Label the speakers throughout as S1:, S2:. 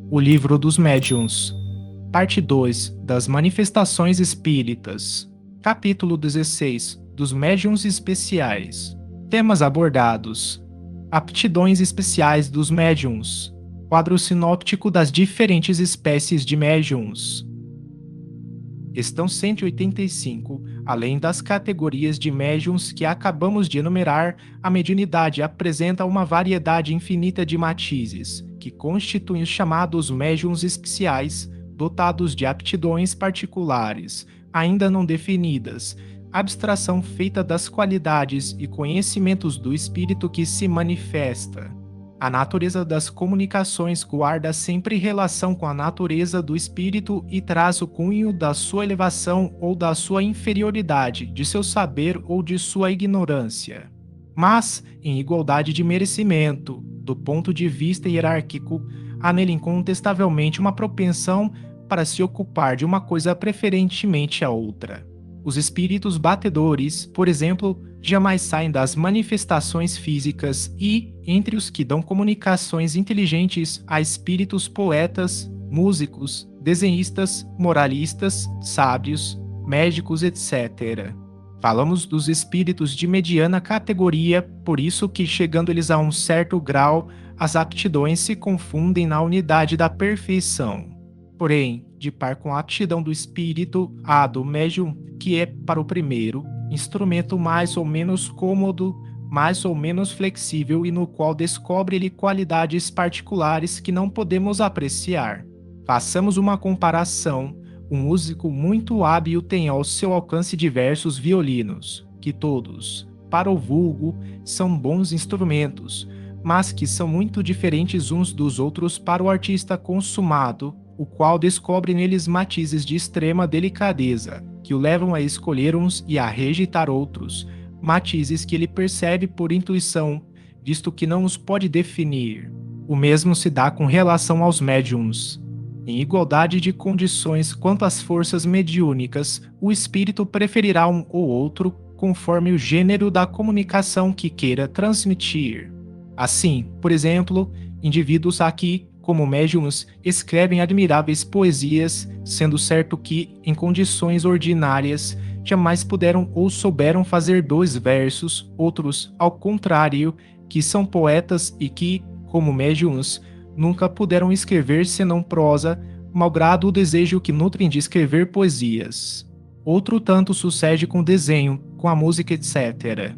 S1: O Livro dos Médiuns, Parte 2 das Manifestações Espíritas, Capítulo 16 dos Médiuns Especiais. Temas abordados: aptidões especiais dos médiuns, quadro sinóptico das diferentes espécies de médiuns. Questão 185. Além das categorias de médiuns que acabamos de enumerar, a mediunidade apresenta uma variedade infinita de matizes, que constituem os chamados médiuns especiais, dotados de aptidões particulares, ainda não definidas, abstração feita das qualidades e conhecimentos do espírito que se manifesta. A natureza das comunicações guarda sempre relação com a natureza do espírito e traz o cunho da sua elevação ou da sua inferioridade, de seu saber ou de sua ignorância. Mas, em igualdade de merecimento, do ponto de vista hierárquico, há nele incontestavelmente uma propensão para se ocupar de uma coisa preferentemente a outra. Os espíritos batedores, por exemplo, jamais saem das manifestações físicas e, entre os que dão comunicações inteligentes, há espíritos poetas, músicos, desenhistas, moralistas, sábios, médicos, etc. Falamos dos espíritos de mediana categoria, por isso que, chegando eles a um certo grau, as aptidões se confundem na unidade da perfeição. Porém, de par com a aptidão do espírito, a do médium, que é, para o primeiro, instrumento mais ou menos cômodo, mais ou menos flexível e no qual descobre-lhe qualidades particulares que não podemos apreciar. Façamos uma comparação. Um músico muito hábil tem ao seu alcance diversos violinos, que todos, para o vulgo, são bons instrumentos, mas que são muito diferentes uns dos outros para o artista consumado, o qual descobre neles matizes de extrema delicadeza, que o levam a escolher uns e a rejeitar outros, matizes que ele percebe por intuição, visto que não os pode definir. O mesmo se dá com relação aos médiums. Em igualdade de condições quanto às forças mediúnicas, o espírito preferirá um ou outro conforme o gênero da comunicação que queira transmitir. Assim, por exemplo, indivíduos aqui, como médiuns, escrevem admiráveis poesias, sendo certo que, em condições ordinárias, jamais puderam ou souberam fazer 2 versos, outros, ao contrário, que são poetas e que, como médiuns, nunca puderam escrever senão prosa, malgrado o desejo que nutrem de escrever poesias. Outro tanto sucede com o desenho, com a música, etc.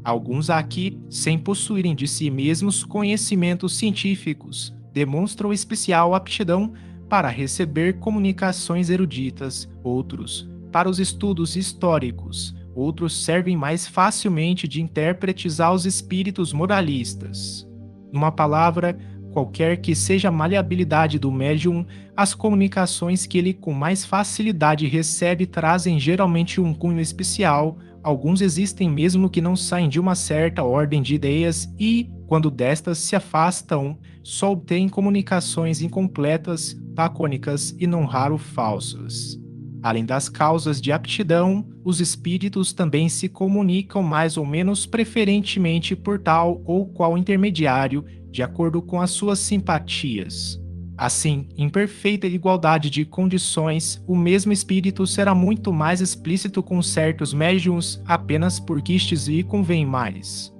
S1: Alguns aqui, sem possuírem de si mesmos conhecimentos científicos, demonstram especial aptidão para receber comunicações eruditas, outros, para os estudos históricos, outros servem mais facilmente de intérpretes aos espíritos moralistas. Numa palavra, qualquer que seja a maleabilidade do médium, as comunicações que ele com mais facilidade recebe trazem geralmente um cunho especial. Alguns existem mesmo que não saem de uma certa ordem de ideias e, quando destas se afastam, só obtêm comunicações incompletas, lacônicas e não raro falsas. Além das causas de aptidão, os espíritos também se comunicam mais ou menos preferentemente por tal ou qual intermediário, de acordo com as suas simpatias. Assim, em perfeita igualdade de condições, o mesmo espírito será muito mais explícito com certos médiuns apenas porque estes lhe convém mais.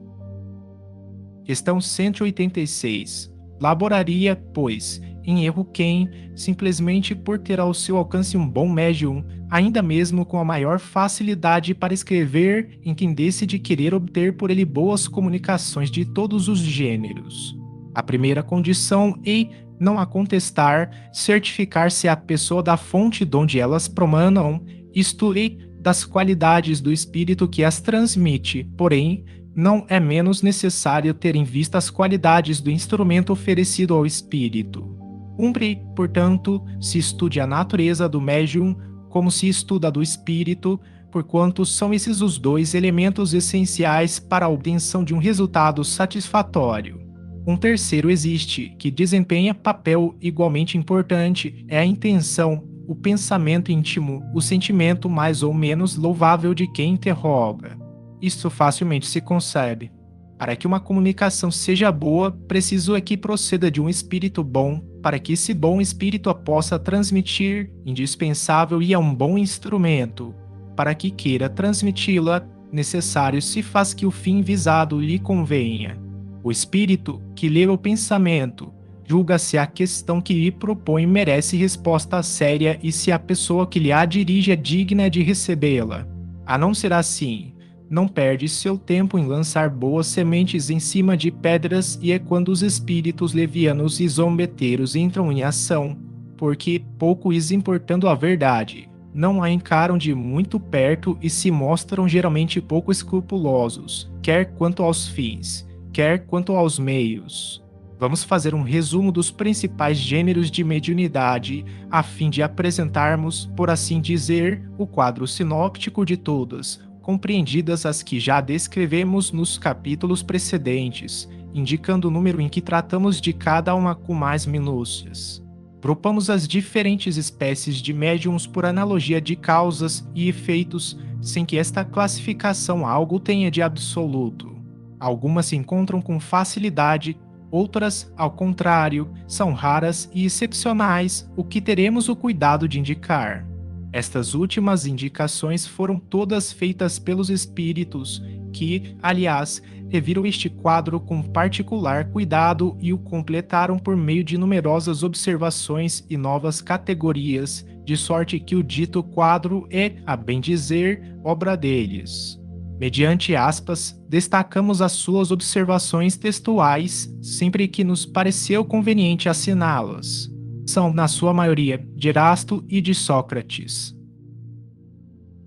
S1: Questão 186. Laboraria, pois, em erro quem, simplesmente por ter ao seu alcance um bom médium, ainda mesmo com a maior facilidade para escrever, entendesse de querer obter por ele boas comunicações de todos os gêneros. A primeira condição é, não a contestar, certificar-se a pessoa da fonte donde elas promanam, isto é, das qualidades do espírito que as transmite, porém, não é menos necessário ter em vista as qualidades do instrumento oferecido ao espírito. Cumpre, portanto, se estude a natureza do médium como se estuda a do espírito, porquanto são esses os 2 elementos essenciais para a obtenção de um resultado satisfatório. Um terceiro existe, que desempenha papel igualmente importante, é a intenção, o pensamento íntimo, o sentimento mais ou menos louvável de quem interroga. Isso facilmente se concebe. Para que uma comunicação seja boa, preciso é que proceda de um espírito bom, para que esse bom espírito a possa transmitir, indispensável e é um bom instrumento. Para que queira transmiti-la, necessário se faz que o fim visado lhe convenha. O espírito que lê o pensamento julga se a questão que lhe propõe merece resposta séria e se a pessoa que lhe a dirige é digna de recebê-la. A não ser assim, não perde seu tempo em lançar boas sementes em cima de pedras e é quando os espíritos levianos e zombeteiros entram em ação, porque, pouco lhes importando a verdade, não a encaram de muito perto e se mostram geralmente pouco escrupulosos, quer quanto aos fins, quer quanto aos meios. Vamos fazer um resumo dos principais gêneros de mediunidade, a fim de apresentarmos, por assim dizer, o quadro sinóptico de todas, compreendidas as que já descrevemos nos capítulos precedentes, indicando o número em que tratamos de cada uma com mais minúcias. Propomos as diferentes espécies de médiums por analogia de causas e efeitos, sem que esta classificação algo tenha de absoluto. Algumas se encontram com facilidade, outras, ao contrário, são raras e excepcionais, o que teremos o cuidado de indicar. Estas últimas indicações foram todas feitas pelos espíritos, que, aliás, reviram este quadro com particular cuidado e o completaram por meio de numerosas observações e novas categorias, de sorte que o dito quadro é, a bem dizer, obra deles. Mediante aspas, destacamos as suas observações textuais, sempre que nos pareceu conveniente assiná-las. São, na sua maioria, de Erasto e de Sócrates.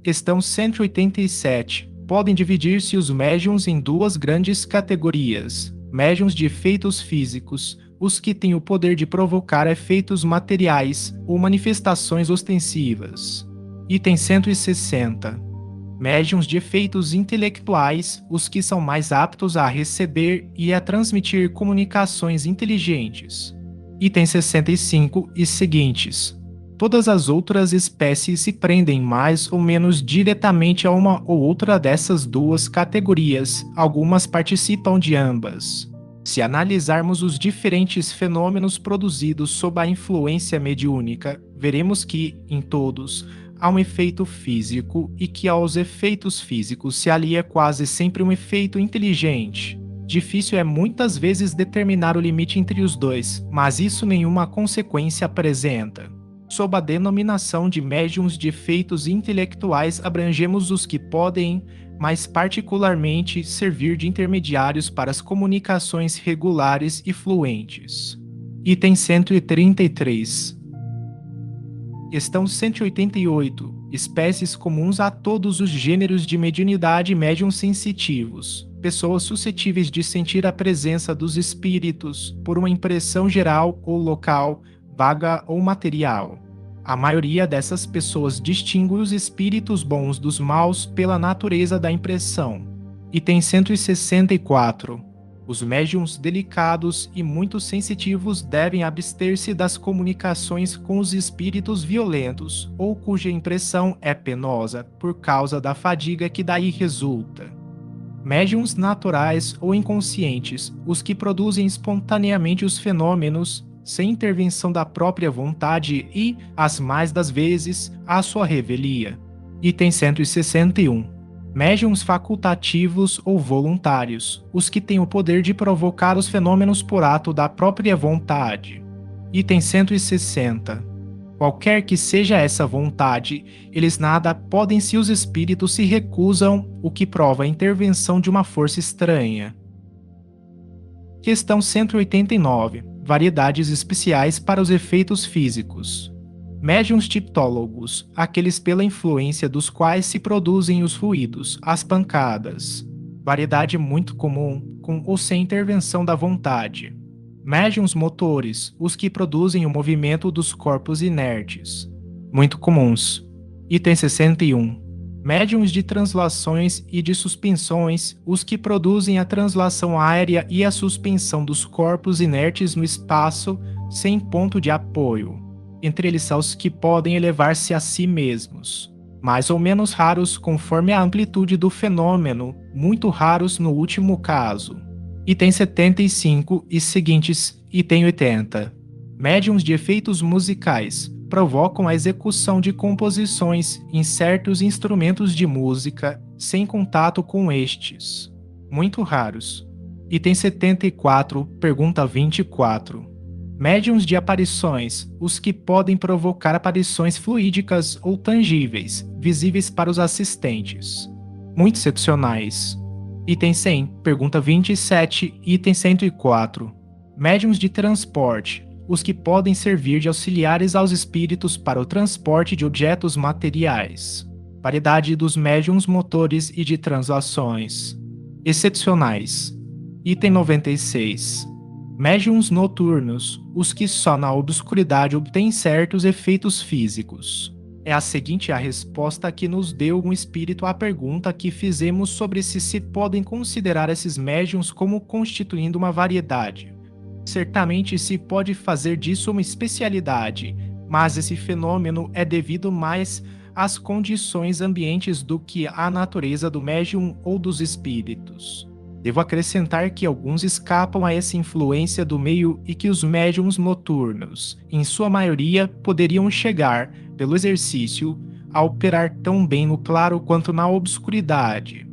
S1: Questão 187. Podem dividir-se os médiuns em duas grandes categorias: médiuns de efeitos físicos, os que têm o poder de provocar efeitos materiais ou manifestações ostensivas. Item 160. Médiuns de efeitos intelectuais, os que são mais aptos a receber e a transmitir comunicações inteligentes. Item 65 e seguintes. Todas as outras espécies se prendem mais ou menos diretamente a uma ou outra dessas duas categorias, algumas participam de ambas. Se analisarmos os diferentes fenômenos produzidos sob a influência mediúnica, veremos que, em todos, há um efeito físico e que aos efeitos físicos se alia quase sempre um efeito inteligente. Difícil é muitas vezes determinar o limite entre os dois, mas isso nenhuma consequência apresenta. Sob a denominação de médiuns de efeitos intelectuais abrangemos os que podem, mais particularmente, servir de intermediários para as comunicações regulares e fluentes. Item 133. Questão 188. Espécies comuns a todos os gêneros de mediunidade e médiuns sensitivos. Pessoas suscetíveis de sentir a presença dos espíritos por uma impressão geral ou local, vaga ou material. A maioria dessas pessoas distingue os espíritos bons dos maus pela natureza da impressão. Item 164. Os médiuns delicados e muito sensitivos devem abster-se das comunicações com os espíritos violentos ou cuja impressão é penosa por causa da fadiga que daí resulta. Médiuns naturais ou inconscientes, os que produzem espontaneamente os fenômenos, sem intervenção da própria vontade e, as mais das vezes, à sua revelia. Item 161. Médiuns facultativos ou voluntários, os que têm o poder de provocar os fenômenos por ato da própria vontade. Item 160. Qualquer que seja essa vontade, eles nada podem se os espíritos se recusam, o que prova a intervenção de uma força estranha. Questão 189. Variedades especiais para os efeitos físicos. Médiuns tiptólogos, aqueles pela influência dos quais se produzem os ruídos, as pancadas. Variedade muito comum, com ou sem intervenção da vontade. Médiuns motores, os que produzem o movimento dos corpos inertes. Muito comuns. Item 61. Médiuns de translações e de suspensões, os que produzem a translação aérea e a suspensão dos corpos inertes no espaço, sem ponto de apoio. Entre eles são os que podem elevar-se a si mesmos. Mais ou menos raros conforme a amplitude do fenômeno, muito raros no último caso. Item 75 e seguintes, item 80. Médiuns de efeitos musicais provocam a execução de composições em certos instrumentos de música sem contato com estes. Muito raros. Item 74, pergunta 24. Médiuns de aparições, os que podem provocar aparições fluídicas ou tangíveis, visíveis para os assistentes. Muito excepcionais. Item 100, pergunta 27, item 104. Médiuns de transporte, os que podem servir de auxiliares aos espíritos para o transporte de objetos materiais. Variedade dos médiuns motores e de translações. Excepcionais. Item 96. Médiuns noturnos, os que só na obscuridade obtêm certos efeitos físicos. É a seguinte a resposta que nos deu um espírito à pergunta que fizemos sobre se podem considerar esses médiuns como constituindo uma variedade. Certamente se pode fazer disso uma especialidade, mas esse fenômeno é devido mais às condições ambientes do que à natureza do médium ou dos espíritos. Devo acrescentar que alguns escapam a essa influência do meio e que os médiums noturnos, em sua maioria, poderiam chegar, pelo exercício, a operar tão bem no claro quanto na obscuridade.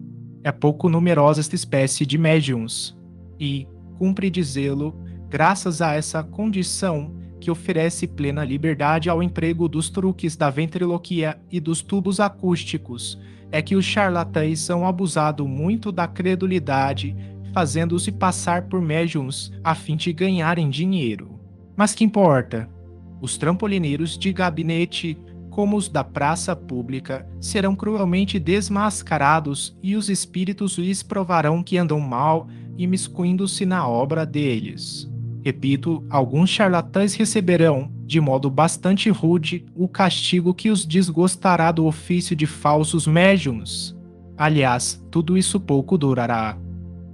S1: É pouco numerosa esta espécie de médiums, e, cumpre dizê-lo, graças a essa condição que oferece plena liberdade ao emprego dos truques da ventriloquia e dos tubos acústicos, é que os charlatães são abusados muito da credulidade, fazendo-se passar por médiums a fim de ganharem dinheiro. Mas que importa? Os trampolineiros de gabinete, como os da praça pública, serão cruelmente desmascarados e os espíritos lhes provarão que andam mal, imiscuindo-se na obra deles. Repito, alguns charlatães receberão, de modo bastante rude, o castigo que os desgostará do ofício de falsos médiuns. Aliás, tudo isso pouco durará.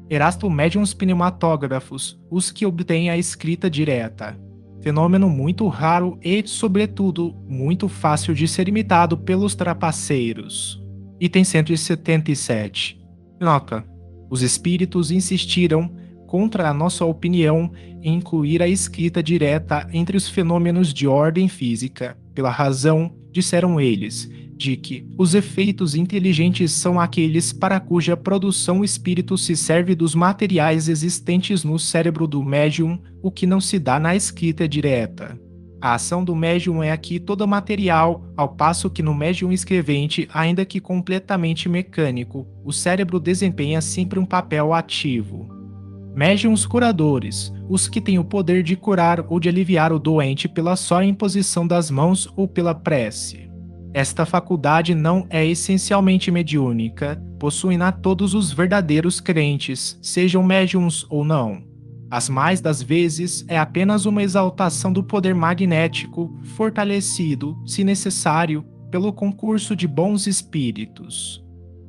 S1: Erasto médiuns pneumatógrafos, os que obtêm a escrita direta. Fenômeno muito raro e, sobretudo, muito fácil de ser imitado pelos trapaceiros. Item 177. Nota: os espíritos insistiram, contra a nossa opinião, em incluir a escrita direta entre os fenômenos de ordem física, pela razão, disseram eles, de que os efeitos inteligentes são aqueles para cuja produção o espírito se serve dos materiais existentes no cérebro do médium, o que não se dá na escrita direta. A ação do médium é aqui toda material, ao passo que no médium escrevente, ainda que completamente mecânico, o cérebro desempenha sempre um papel ativo. Médiuns curadores, os que têm o poder de curar ou de aliviar o doente pela só imposição das mãos ou pela prece. Esta faculdade não é essencialmente mediúnica, possuem-na todos os verdadeiros crentes, sejam médiuns ou não. As mais das vezes é apenas uma exaltação do poder magnético, fortalecido, se necessário, pelo concurso de bons espíritos.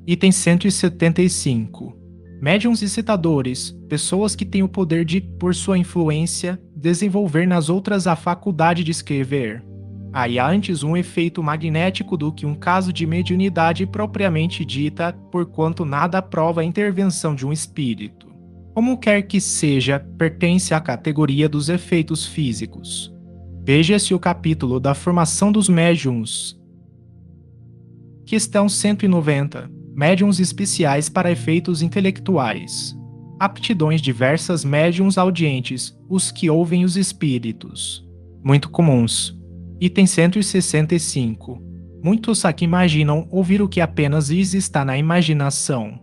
S1: Item 175. Médiuns excitadores, pessoas que têm o poder de, por sua influência, desenvolver nas outras a faculdade de escrever. Aí há antes um efeito magnético do que um caso de mediunidade propriamente dita, porquanto nada prova a intervenção de um espírito. Como quer que seja, pertence à categoria dos efeitos físicos. Veja-se o capítulo da formação dos médiuns. Questão 190. Médiuns especiais para efeitos intelectuais. Aptidões diversas médiuns audientes, os que ouvem os espíritos. Muito comuns. Item 165. Muitos aqui imaginam ouvir o que apenas lhes está na imaginação.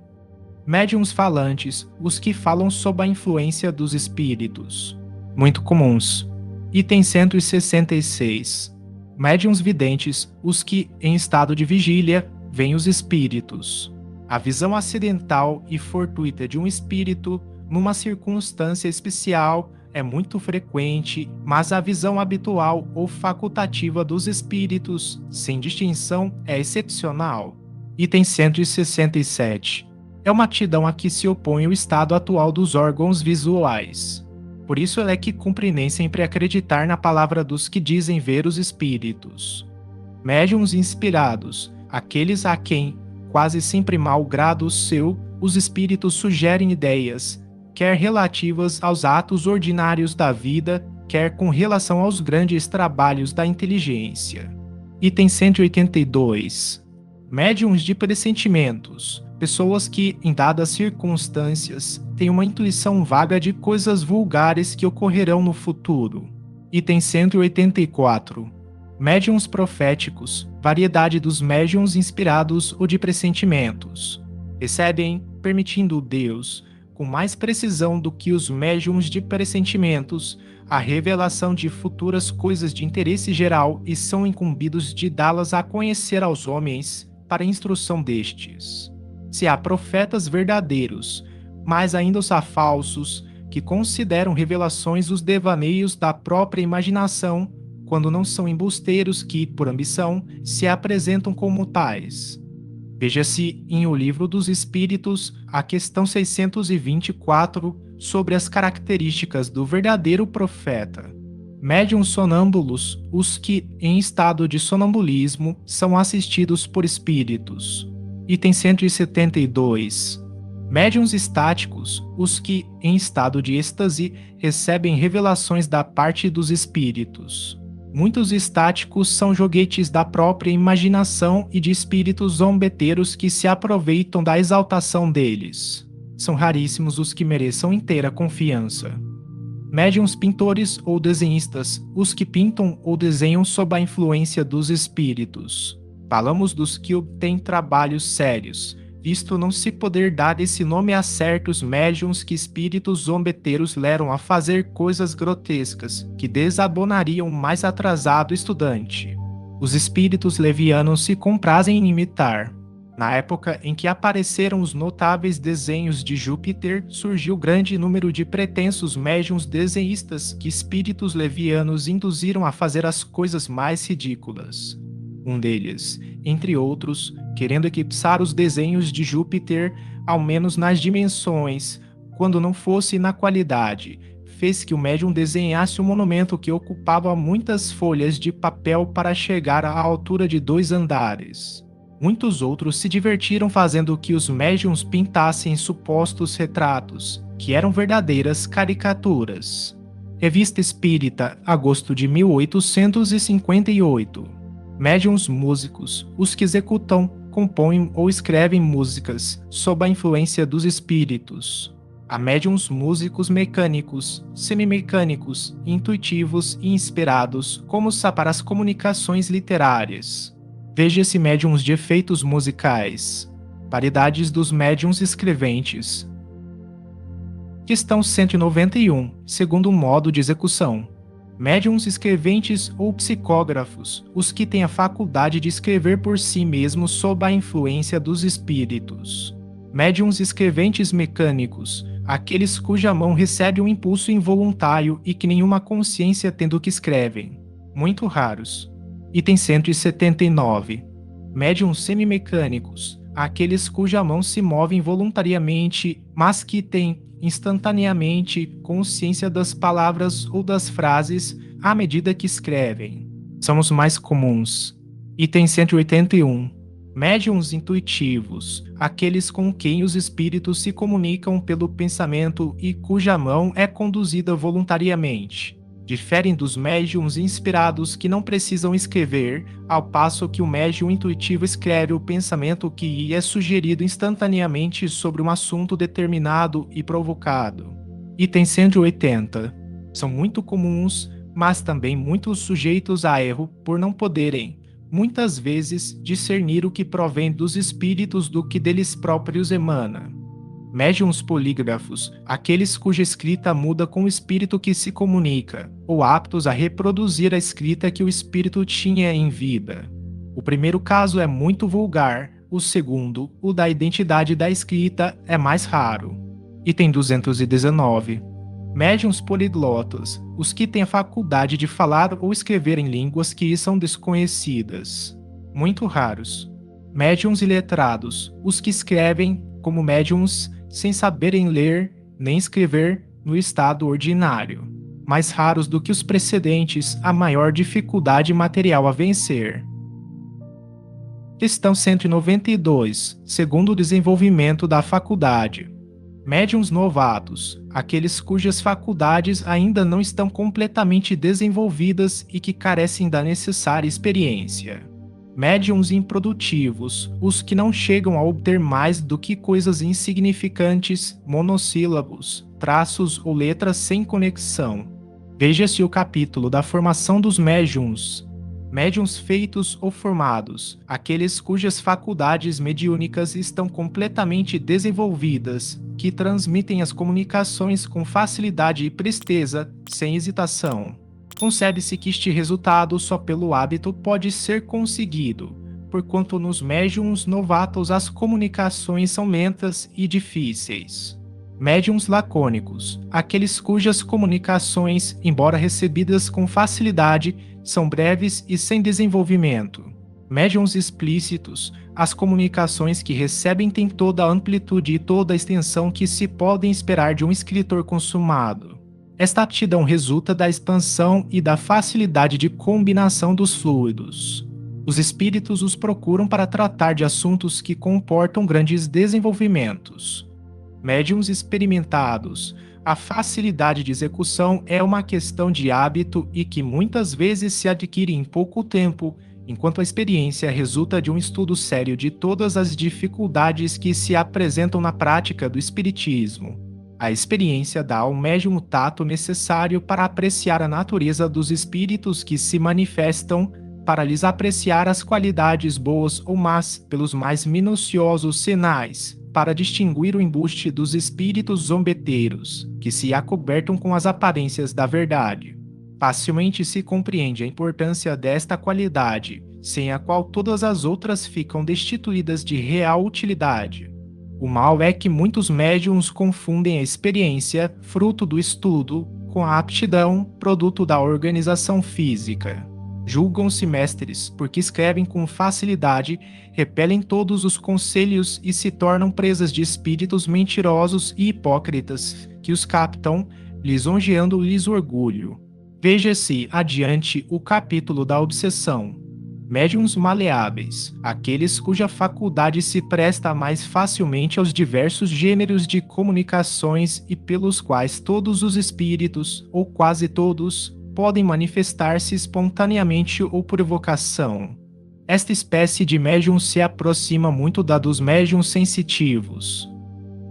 S1: Médiuns falantes, os que falam sob a influência dos espíritos. Muito comuns. Item 166. Médiuns videntes, os que, em estado de vigília, veem os espíritos. A visão acidental e fortuita de um espírito, numa circunstância especial, é muito frequente, mas a visão habitual ou facultativa dos espíritos, sem distinção, é excepcional. Item 167. É uma aptidão a que se opõe o estado atual dos órgãos visuais. Por isso é que cumpre nem sempre acreditar na palavra dos que dizem ver os espíritos. Médiuns inspirados, aqueles a quem, quase sempre mau grado seu, os espíritos sugerem ideias, quer relativas aos atos ordinários da vida, quer com relação aos grandes trabalhos da inteligência. Item 182. Médiuns de pressentimentos. Pessoas que, em dadas circunstâncias, têm uma intuição vaga de coisas vulgares que ocorrerão no futuro. Item 184. Médiuns proféticos. Variedade dos médiuns inspirados ou de pressentimentos. Recebem, permitindo Deus, com mais precisão do que os médiuns de pressentimentos, a revelação de futuras coisas de interesse geral e são incumbidos de dá-las a conhecer aos homens, para instrução destes. Se há profetas verdadeiros, mas ainda os há falsos, que consideram revelações os devaneios da própria imaginação, quando não são embusteiros que, por ambição, se apresentam como tais. Veja-se em O Livro dos Espíritos, a questão 624, sobre as características do verdadeiro profeta. Médiuns sonâmbulos, os que, em estado de sonambulismo, são assistidos por espíritos. Item 172. Médiuns estáticos, os que, em estado de êxtase, recebem revelações da parte dos espíritos. Muitos estáticos são joguetes da própria imaginação e de espíritos zombeteiros que se aproveitam da exaltação deles. São raríssimos os que mereçam inteira confiança. Médiuns pintores ou desenhistas, os que pintam ou desenham sob a influência dos espíritos. Falamos dos que obtêm trabalhos sérios, visto não se poder dar esse nome a certos médiuns que espíritos zombeteiros levam a fazer coisas grotescas, que desabonariam o mais atrasado estudante. Os espíritos levianos se comprazem em imitar. Na época em que apareceram os notáveis desenhos de Júpiter, surgiu grande número de pretensos médiuns desenhistas que espíritos levianos induziram a fazer as coisas mais ridículas. Um deles, entre outros, querendo eclipsar os desenhos de Júpiter, ao menos nas dimensões, quando não fosse na qualidade, fez que o médium desenhasse um monumento que ocupava muitas folhas de papel para chegar à altura de 2 andares. Muitos outros se divertiram fazendo que os médiuns pintassem supostos retratos, que eram verdadeiras caricaturas. Revista Espírita, agosto de 1858. Médiuns músicos, os que executam, compõem ou escrevem músicas, sob a influência dos espíritos. Há médiuns músicos mecânicos, semimecânicos, intuitivos e inspirados, como para as comunicações literárias. Veja-se médiuns de efeitos musicais. Variedades dos médiuns escreventes. Questão 191, segundo modo de execução. Médiuns escreventes ou psicógrafos, os que têm a faculdade de escrever por si mesmos sob a influência dos espíritos. Médiuns escreventes mecânicos, aqueles cuja mão recebe um impulso involuntário e que nenhuma consciência tem do que escrevem. Muito raros. Item 179. Médiuns semimecânicos, aqueles cuja mão se move involuntariamente, mas que têm instantaneamente consciência das palavras ou das frases à medida que escrevem. São os mais comuns. Item 181. Médiuns intuitivos, aqueles com quem os espíritos se comunicam pelo pensamento e cuja mão é conduzida voluntariamente. Diferem dos médiuns inspirados que não precisam escrever, ao passo que o médium intuitivo escreve o pensamento que lhe é sugerido instantaneamente sobre um assunto determinado e provocado. Item 180. São muito comuns, mas também muito sujeitos a erro por não poderem, muitas vezes, discernir o que provém dos espíritos do que deles próprios emana. Médiuns polígrafos, aqueles cuja escrita muda com o espírito que se comunica, ou aptos a reproduzir a escrita que o espírito tinha em vida. O primeiro caso é muito vulgar, o segundo, o da identidade da escrita, é mais raro. Item 219. Médiuns poliglotas, os que têm a faculdade de falar ou escrever em línguas que lhes são desconhecidas. Muito raros. Médiuns iletrados, os que escrevem, como médiuns, sem saberem ler nem escrever no estado ordinário. Mais raros do que os precedentes, a maior dificuldade material a vencer. Questão 192, segundo o desenvolvimento da faculdade. Médiuns novatos, aqueles cujas faculdades ainda não estão completamente desenvolvidas e que carecem da necessária experiência. Médiuns improdutivos, os que não chegam a obter mais do que coisas insignificantes, monossílabos, traços ou letras sem conexão. Veja-se o capítulo da formação dos médiuns. Médiuns feitos ou formados, aqueles cujas faculdades mediúnicas estão completamente desenvolvidas, que transmitem as comunicações com facilidade e presteza, sem hesitação. Concebe-se que este resultado só pelo hábito pode ser conseguido, porquanto nos médiuns novatos as comunicações são lentas e difíceis. Médiuns lacônicos, aqueles cujas comunicações, embora recebidas com facilidade, são breves e sem desenvolvimento. Médiuns explícitos, as comunicações que recebem têm toda a amplitude e toda a extensão que se podem esperar de um escritor consumado. Esta aptidão resulta da expansão e da facilidade de combinação dos fluidos. Os espíritos os procuram para tratar de assuntos que comportam grandes desenvolvimentos. Médiuns experimentados, a facilidade de execução é uma questão de hábito e que muitas vezes se adquire em pouco tempo, enquanto a experiência resulta de um estudo sério de todas as dificuldades que se apresentam na prática do espiritismo. A experiência dá ao médium o tato necessário para apreciar a natureza dos espíritos que se manifestam, para lhes apreciar as qualidades boas ou más pelos mais minuciosos sinais, para distinguir o embuste dos espíritos zombeteiros, que se acobertam com as aparências da verdade. Facilmente se compreende a importância desta qualidade, sem a qual todas as outras ficam destituídas de real utilidade. O mal é que muitos médiuns confundem a experiência, fruto do estudo, com a aptidão, produto da organização física. Julgam-se mestres porque escrevem com facilidade, repelem todos os conselhos e se tornam presas de espíritos mentirosos e hipócritas, que os captam, lisonjeando-lhes o orgulho. Veja-se adiante o capítulo da obsessão. Médiuns maleáveis, aqueles cuja faculdade se presta mais facilmente aos diversos gêneros de comunicações e pelos quais todos os espíritos, ou quase todos, podem manifestar-se espontaneamente ou por evocação. Esta espécie de médium se aproxima muito da dos médiuns sensitivos.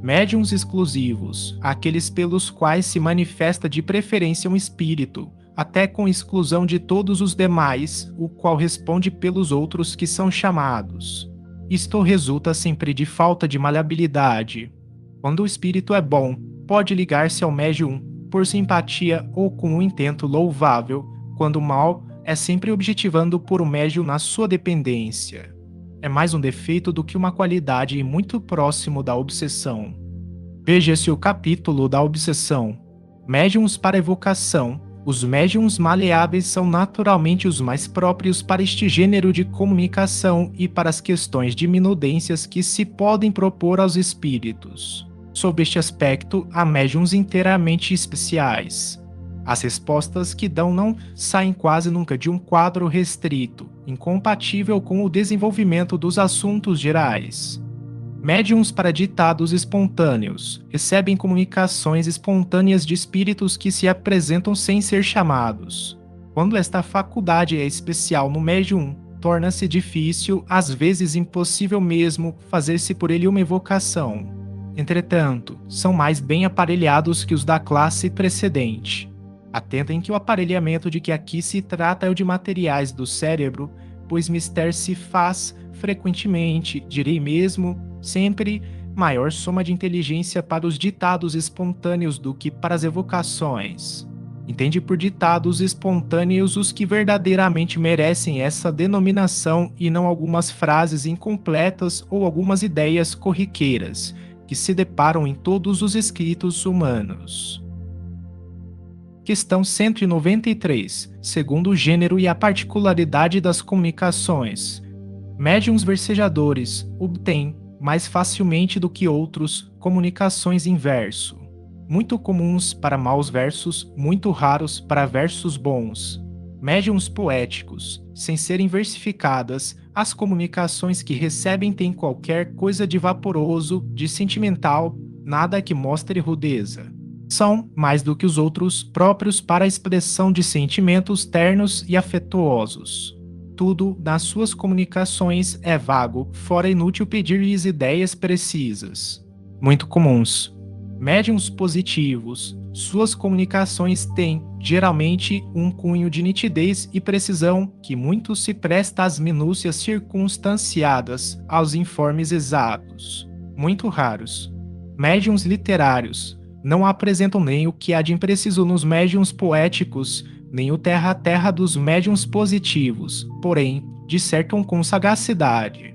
S1: Médiuns exclusivos, aqueles pelos quais se manifesta de preferência um espírito, até com exclusão de todos os demais, o qual responde pelos outros que são chamados. Isto resulta sempre de falta de maleabilidade. Quando o espírito é bom, pode ligar-se ao médium por simpatia ou com um intento louvável, quando o mal é sempre objetivando por o médium na sua dependência. É mais um defeito do que uma qualidade e muito próximo da obsessão. Veja-se o capítulo da obsessão. Médiuns para evocação. Os médiuns maleáveis são naturalmente os mais próprios para este gênero de comunicação e para as questões de minudências que se podem propor aos espíritos. Sob este aspecto, há médiuns inteiramente especiais. As respostas que dão não saem quase nunca de um quadro restrito, incompatível com o desenvolvimento dos assuntos gerais. Médiuns para ditados espontâneos, recebem comunicações espontâneas de espíritos que se apresentam sem ser chamados. Quando esta faculdade é especial no médium, torna-se difícil, às vezes impossível mesmo, fazer-se por ele uma evocação. Entretanto, são mais bem aparelhados que os da classe precedente. Atentem que o aparelhamento de que aqui se trata é o de materiais do cérebro, pois mister se faz, frequentemente, direi mesmo, sempre, maior soma de inteligência para os ditados espontâneos do que para as evocações. Entende por ditados espontâneos os que verdadeiramente merecem essa denominação e não algumas frases incompletas ou algumas ideias corriqueiras, que se deparam em todos os escritos humanos. Questão 193. Segundo o gênero e a particularidade das comunicações. Médiuns versejadores obtêm, mais facilmente do que outros, comunicações em verso. Muito comuns para maus versos, muito raros para versos bons. Médiuns poéticos, sem serem versificadas, as comunicações que recebem têm qualquer coisa de vaporoso, de sentimental, nada que mostre rudeza. São, mais do que os outros, próprios para a expressão de sentimentos ternos e afetuosos. Tudo nas suas comunicações é vago, fora inútil pedir-lhes ideias precisas. Muito comuns. Médiuns positivos. Suas comunicações têm, geralmente, um cunho de nitidez e precisão que muito se presta às minúcias circunstanciadas, aos informes exatos. Muito raros. Médiuns literários não apresentam nem o que há de impreciso nos médiuns poéticos, nem o terra a terra dos médiuns positivos, porém, dissertam com sagacidade.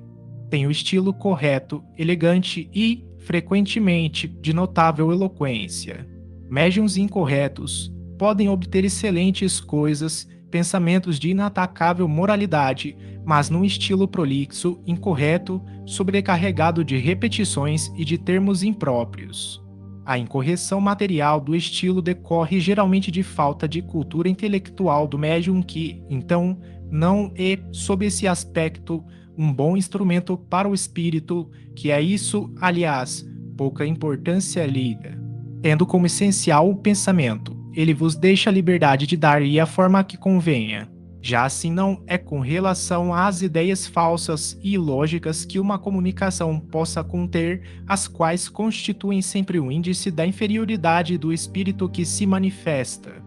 S1: Têm o estilo correto, elegante e, frequentemente, de notável eloquência. Médiuns incorretos podem obter excelentes coisas, pensamentos de inatacável moralidade, mas num estilo prolixo, incorreto, sobrecarregado de repetições e de termos impróprios. A incorreção material do estilo decorre geralmente de falta de cultura intelectual do médium que, então, não é, sob esse aspecto, um bom instrumento para o espírito, que é isso, aliás, pouca importância lida. Tendo como essencial o pensamento, ele vos deixa a liberdade de dar-lhe a forma que convenha. Já assim não é com relação às ideias falsas e ilógicas que uma comunicação possa conter, as quais constituem sempre o índice da inferioridade do espírito que se manifesta.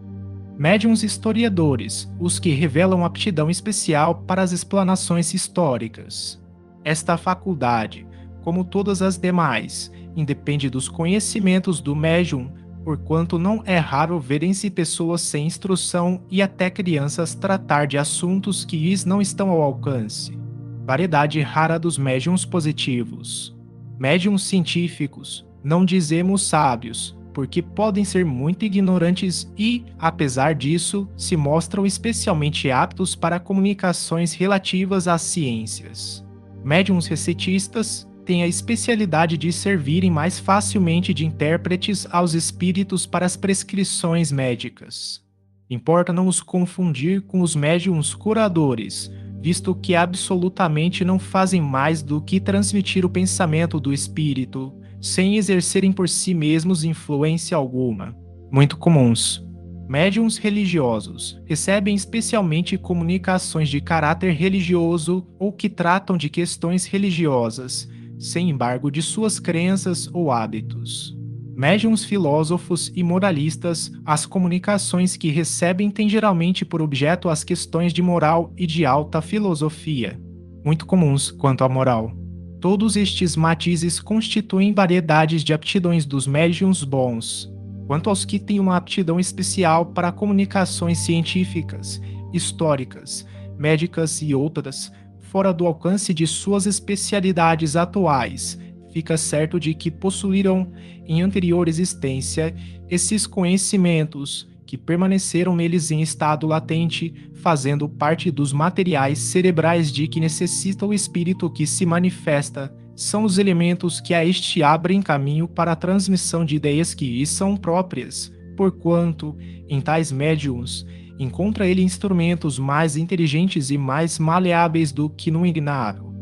S1: Médiuns historiadores, os que revelam aptidão especial para as explanações históricas. Esta faculdade, como todas as demais, independe dos conhecimentos do médium, porquanto não é raro verem-se pessoas sem instrução e até crianças tratar de assuntos que lhes não estão ao alcance. Variedade rara dos médiuns positivos. Médiuns científicos, não dizemos sábios, porque podem ser muito ignorantes e, apesar disso, se mostram especialmente aptos para comunicações relativas às ciências. Médiuns recetistas têm a especialidade de servirem mais facilmente de intérpretes aos espíritos para as prescrições médicas. Importa não os confundir com os médiuns curadores, visto que absolutamente não fazem mais do que transmitir o pensamento do espírito, sem exercerem por si mesmos influência alguma. Muito comuns. Médiuns religiosos recebem especialmente comunicações de caráter religioso ou que tratam de questões religiosas, sem embargo de suas crenças ou hábitos. Médiuns filósofos e moralistas, as comunicações que recebem têm geralmente por objeto as questões de moral e de alta filosofia, muito comuns quanto à moral. Todos estes matizes constituem variedades de aptidões dos médiuns bons. Quanto aos que têm uma aptidão especial para comunicações científicas, históricas, médicas e outras, fora do alcance de suas especialidades atuais, fica certo de que possuíram, em anterior existência, esses conhecimentos que permaneceram neles em estado latente, fazendo parte dos materiais cerebrais de que necessita o espírito que se manifesta, são os elementos que a este abrem caminho para a transmissão de ideias que lhes são próprias, porquanto, em tais médiuns, encontra ele instrumentos mais inteligentes e mais maleáveis do que no ignável.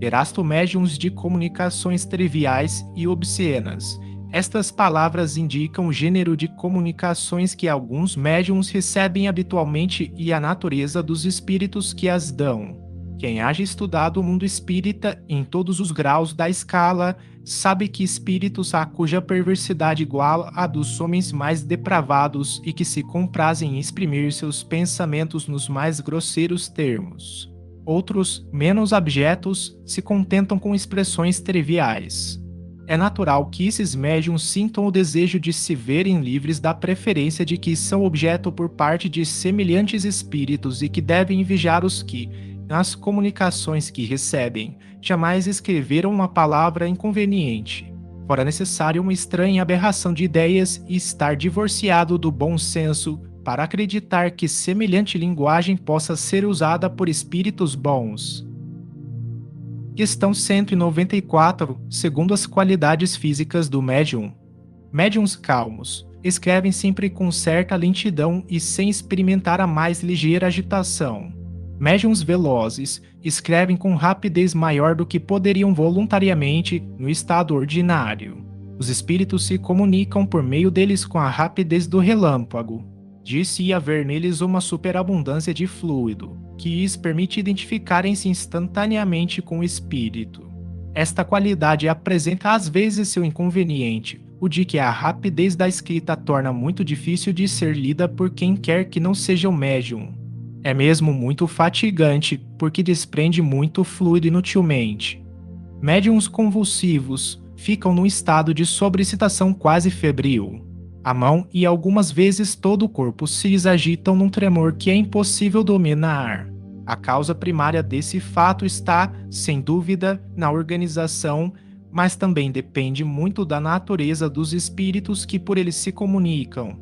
S1: Erasto médiuns de comunicações triviais e obscenas. Estas palavras indicam o gênero de comunicações que alguns médiuns recebem habitualmente e a natureza dos espíritos que as dão. Quem haja estudado o mundo espírita em todos os graus da escala, sabe que espíritos há cuja perversidade igual à dos homens mais depravados e que se comprazem em exprimir seus pensamentos nos mais grosseiros termos. Outros, menos abjetos, se contentam com expressões triviais. É natural que esses médiuns sintam o desejo de se verem livres da preferência de que são objeto por parte de semelhantes espíritos e que devem vigiar os que, nas comunicações que recebem, jamais escreveram uma palavra inconveniente. Fora necessário uma estranha aberração de ideias e estar divorciado do bom senso para acreditar que semelhante linguagem possa ser usada por espíritos bons. Questão 194, segundo as qualidades físicas do médium. Médiuns calmos escrevem sempre com certa lentidão e sem experimentar a mais ligeira agitação. Médiuns velozes escrevem com rapidez maior do que poderiam voluntariamente no estado ordinário. Os espíritos se comunicam por meio deles com a rapidez do relâmpago. Disse haver neles uma superabundância de fluido, que lhes permite identificarem-se instantaneamente com o espírito. Esta qualidade apresenta às vezes seu inconveniente, o de que a rapidez da escrita torna muito difícil de ser lida por quem quer que não seja o médium. É mesmo muito fatigante, porque desprende muito fluido inutilmente. Médiuns convulsivos ficam num estado de sobreexcitação quase febril. A mão e algumas vezes todo o corpo se lhes agitam num tremor que é impossível dominar. A causa primária desse fato está, sem dúvida, na organização, mas também depende muito da natureza dos espíritos que por eles se comunicam.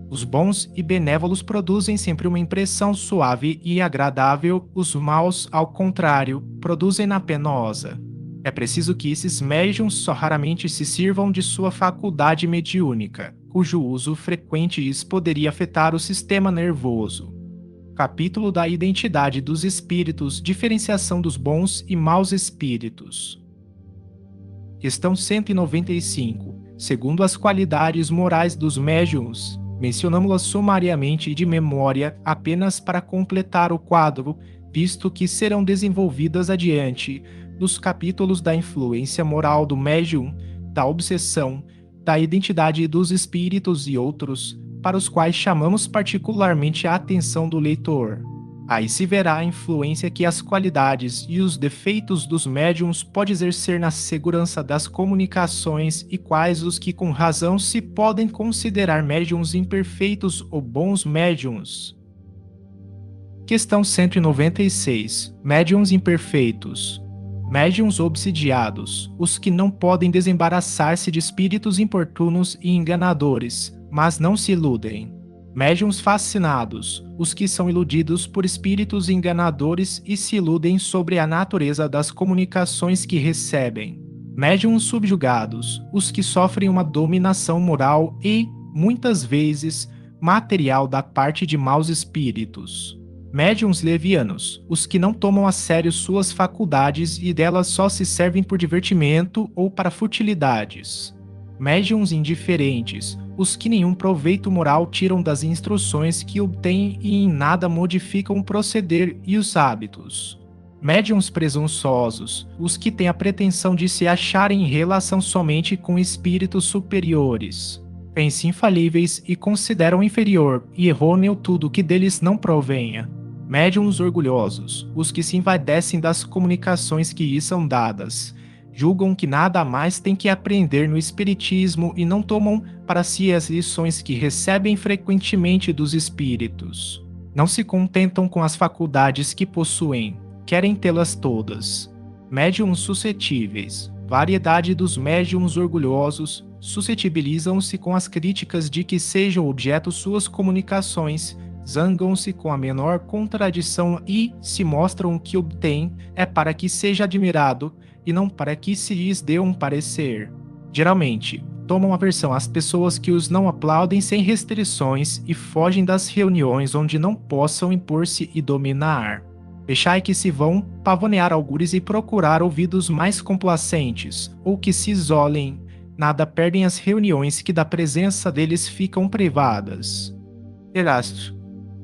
S1: Os bons e benévolos produzem sempre uma impressão suave e agradável, os maus, ao contrário, produzem-na penosa. É preciso que esses médiuns só raramente se sirvam de sua faculdade mediúnica, cujo uso frequente lhes poderia afetar o sistema nervoso. Capítulo da identidade dos espíritos, diferenciação dos bons e maus espíritos. Questão 195. Segundo as qualidades morais dos médiuns, mencionamos-las sumariamente e de memória apenas para completar o quadro, visto que serão desenvolvidas adiante nos capítulos da influência moral do médium, da obsessão, da identidade dos espíritos e outros, para os quais chamamos particularmente a atenção do leitor. Aí se verá a influência que as qualidades e os defeitos dos médiums pode exercer na segurança das comunicações e quais os que com razão se podem considerar médiums imperfeitos ou bons médiums. Questão 196. Médiums imperfeitos. Médiuns obsidiados, os que não podem desembaraçar-se de espíritos importunos e enganadores, mas não se iludem. Médiuns fascinados, os que são iludidos por espíritos enganadores e se iludem sobre a natureza das comunicações que recebem. Médiuns subjugados, os que sofrem uma dominação moral e, muitas vezes, material da parte de maus espíritos. Médiuns levianos, os que não tomam a sério suas faculdades e delas só se servem por divertimento ou para futilidades. Médiuns indiferentes, os que nenhum proveito moral tiram das instruções que obtêm e em nada modificam o proceder e os hábitos. Médiuns presunçosos, os que têm a pretensão de se acharem em relação somente com espíritos superiores. Pensam infalíveis e consideram inferior e errôneo tudo que deles não provenha. Médiuns orgulhosos, os que se envaidecem das comunicações que lhes são dadas. Julgam que nada mais têm que aprender no espiritismo e não tomam para si as lições que recebem frequentemente dos espíritos. Não se contentam com as faculdades que possuem, querem tê-las todas. Médiuns suscetíveis. Variedade dos médiuns orgulhosos, suscetibilizam-se com as críticas de que sejam objeto suas comunicações, zangam-se com a menor contradição e, se mostram o que obtêm, é para que seja admirado, e não para que se lhes dê um parecer. Geralmente, tomam aversão às pessoas que os não aplaudem sem restrições e fogem das reuniões onde não possam impor-se e dominar. Deixai que se vão pavonear algures e procurar ouvidos mais complacentes, ou que se isolem, nada perdem as reuniões que da presença deles ficam privadas. Erasto.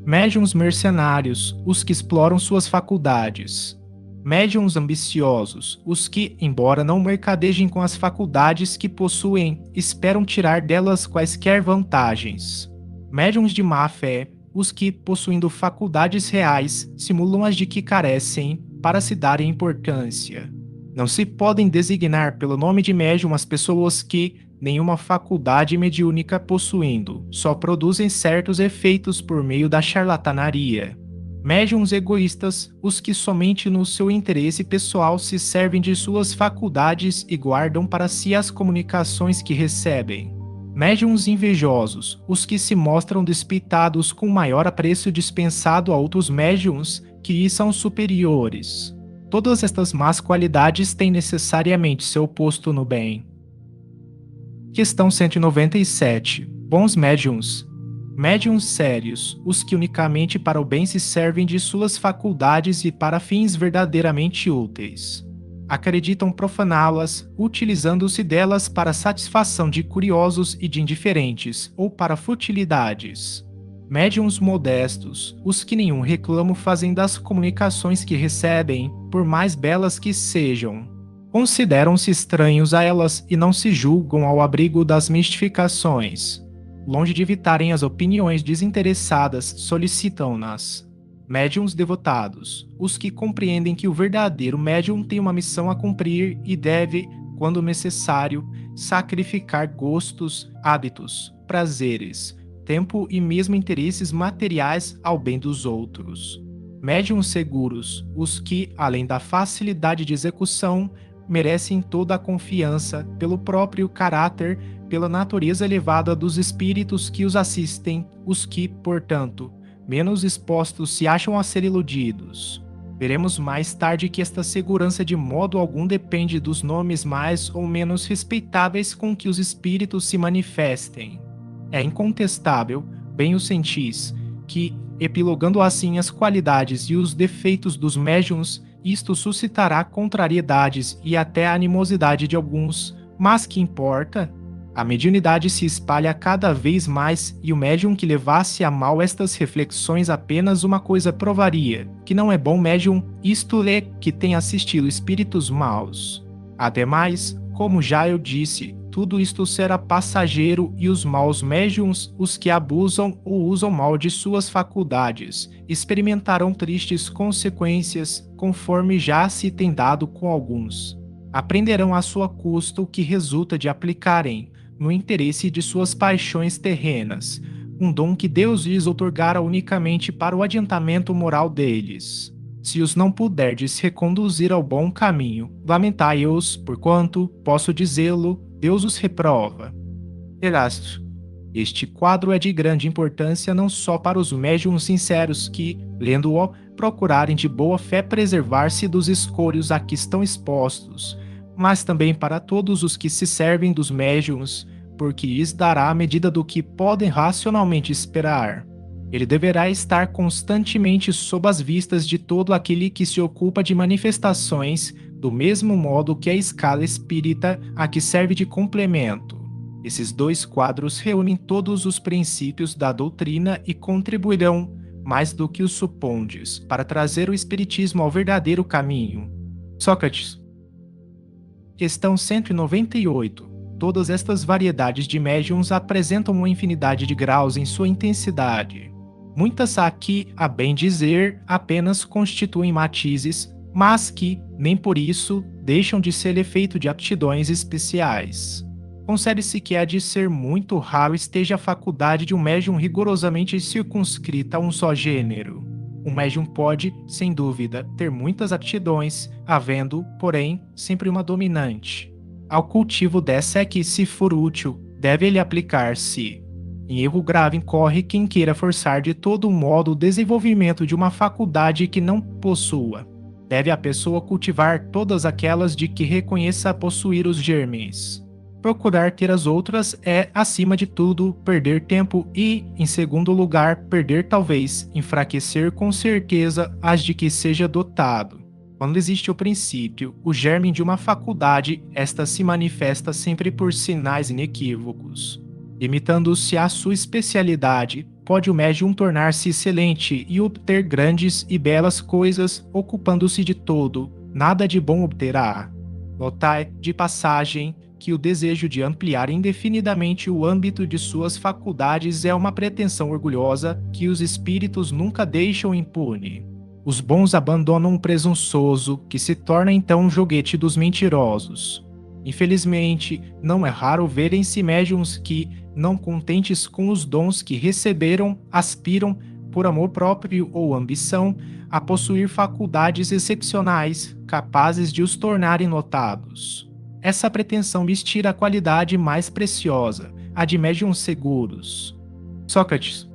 S1: Médiuns mercenários, os que exploram suas faculdades. Médiuns ambiciosos, os que, embora não mercadejem com as faculdades que possuem, esperam tirar delas quaisquer vantagens. Médiuns de má fé, os que, possuindo faculdades reais, simulam as de que carecem, para se darem importância. Não se podem designar pelo nome de médium as pessoas que, nenhuma faculdade mediúnica possuindo, só produzem certos efeitos por meio da charlatanaria. Médiuns egoístas, os que somente no seu interesse pessoal se servem de suas faculdades e guardam para si as comunicações que recebem. Médiuns invejosos, os que se mostram despitados com maior apreço dispensado a outros médiuns que lhes são superiores. Todas estas más qualidades têm necessariamente seu oposto no bem. Questão 197. Bons médiuns. Médiuns sérios, os que unicamente para o bem se servem de suas faculdades e para fins verdadeiramente úteis. acreditam profaná-las, utilizando-se delas para satisfação de curiosos e de indiferentes, ou para futilidades. Médiuns modestos, os que nenhum reclamo fazem das comunicações que recebem, por mais belas que sejam. Consideram-se estranhos a elas e não se julgam ao abrigo das mistificações. Longe de evitarem as opiniões desinteressadas, solicitam-nas. Médiuns devotados, os que compreendem que o verdadeiro médium tem uma missão a cumprir e deve, quando necessário, sacrificar gostos, hábitos, prazeres, tempo e mesmo interesses materiais ao bem dos outros. Médiuns seguros, os que, além da facilidade de execução, merecem toda a confiança pelo próprio caráter, pela natureza elevada dos espíritos que os assistem, os que, portanto, menos expostos se acham a ser iludidos. Veremos mais tarde que esta segurança de modo algum depende dos nomes mais ou menos respeitáveis com que os espíritos se manifestem. É incontestável, bem o sentis, que, epilogando assim as qualidades e os defeitos dos médiuns, isto suscitará contrariedades e até a animosidade de alguns, mas que importa? A mediunidade se espalha cada vez mais e o médium que levasse a mal estas reflexões apenas uma coisa provaria, que não é bom médium, isto é, que tem assistido espíritos maus. Ademais, como já eu disse, tudo isto será passageiro e os maus médiuns, os que abusam ou usam mal de suas faculdades, experimentarão tristes consequências, conforme já se tem dado com alguns. Aprenderão à sua custa o que resulta de aplicarem, no interesse de suas paixões terrenas, um dom que Deus lhes outorgara unicamente para o adiantamento moral deles. Se os não puderdes reconduzir ao bom caminho, lamentai-os, porquanto, posso dizê-lo, Deus os reprova. Erasto. Este quadro é de grande importância não só para os médiuns sinceros que, lendo-o, procurarem de boa fé preservar-se dos escolhos a que estão expostos, mas também para todos os que se servem dos médiuns, porque lhes dará a medida do que podem racionalmente esperar. Ele deverá estar constantemente sob as vistas de todo aquele que se ocupa de manifestações, do mesmo modo que a escala espírita a que serve de complemento. Esses dois quadros reúnem todos os princípios da doutrina e contribuirão, mais do que os supondes, para trazer o espiritismo ao verdadeiro caminho. Sócrates. Questão 198. Todas estas variedades de médiuns apresentam uma infinidade de graus em sua intensidade. Muitas aqui, a bem dizer, apenas constituem matizes, mas que, nem por isso, deixam de ser efeito de aptidões especiais. Concebe-se que há de ser muito raro esteja a faculdade de um médium rigorosamente circunscrita a um só gênero. Um médium pode, sem dúvida, ter muitas aptidões, havendo, porém, sempre uma dominante. Ao cultivo dessa é que, se for útil, deve ele aplicar-se. Em erro grave incorre quem queira forçar de todo modo o desenvolvimento de uma faculdade que não possua. Deve a pessoa cultivar todas aquelas de que reconheça possuir os germes. Procurar ter as outras é, acima de tudo, perder tempo e, em segundo lugar, perder talvez, enfraquecer com certeza as de que seja dotado. Quando existe o princípio, o germe de uma faculdade, esta se manifesta sempre por sinais inequívocos. Limitando-se à sua especialidade, pode o médium tornar-se excelente e obter grandes e belas coisas, ocupando-se de todo, nada de bom obterá. Notai, de passagem, que o desejo de ampliar indefinidamente o âmbito de suas faculdades é uma pretensão orgulhosa que os espíritos nunca deixam impune. Os bons abandonam o presunçoso, que se torna então um joguete dos mentirosos. Infelizmente, não é raro verem-se médiuns que, não contentes com os dons que receberam, aspiram, por amor próprio ou ambição, a possuir faculdades excepcionais, capazes de os tornarem notados. Essa pretensão lhes tira a qualidade mais preciosa, a de médiuns seguros. Sócrates.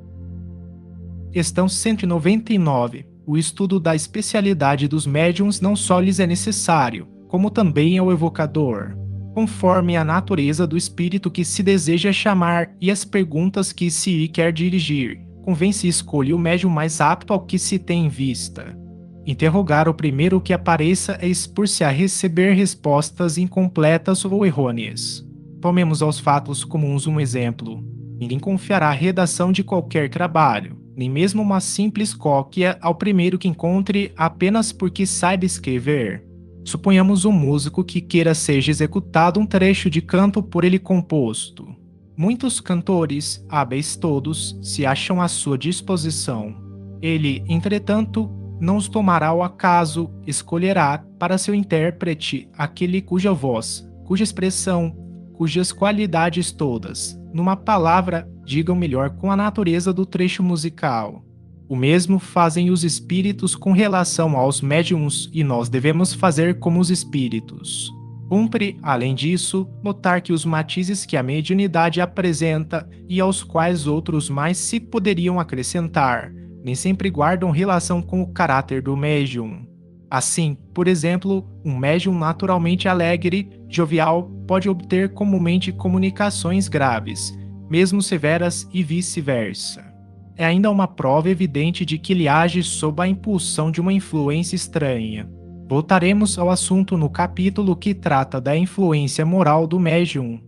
S1: Questão 199. O estudo da especialidade dos médiuns não só lhes é necessário, como também ao evocador, conforme a natureza do espírito que se deseja chamar e as perguntas que se lhe quer dirigir. Convém se escolher o médium mais apto ao que se tem em vista. Interrogar o primeiro que apareça é expor-se a receber respostas incompletas ou errôneas. Tomemos aos fatos comuns um exemplo. Ninguém confiará a redação de qualquer trabalho, nem mesmo uma simples cópia ao primeiro que encontre apenas porque saiba escrever. Suponhamos um músico que queira seja executado um trecho de canto por ele composto. Muitos cantores, hábeis todos, se acham à sua disposição. Ele, entretanto, não os tomará ao acaso, escolherá para seu intérprete aquele cuja voz, cuja expressão, cujas qualidades todas, numa palavra, digam melhor com a natureza do trecho musical. O mesmo fazem os espíritos com relação aos médiuns e nós devemos fazer como os espíritos. Cumpre, além disso, notar que os matizes que a mediunidade apresenta e aos quais outros mais se poderiam acrescentar, nem sempre guardam relação com o caráter do médium. Assim, por exemplo, um médium naturalmente alegre, jovial, pode obter comumente comunicações graves, mesmo severas e vice-versa. É ainda uma prova evidente de que ele age sob a impulsão de uma influência estranha. Voltaremos ao assunto no capítulo que trata da influência moral do médium.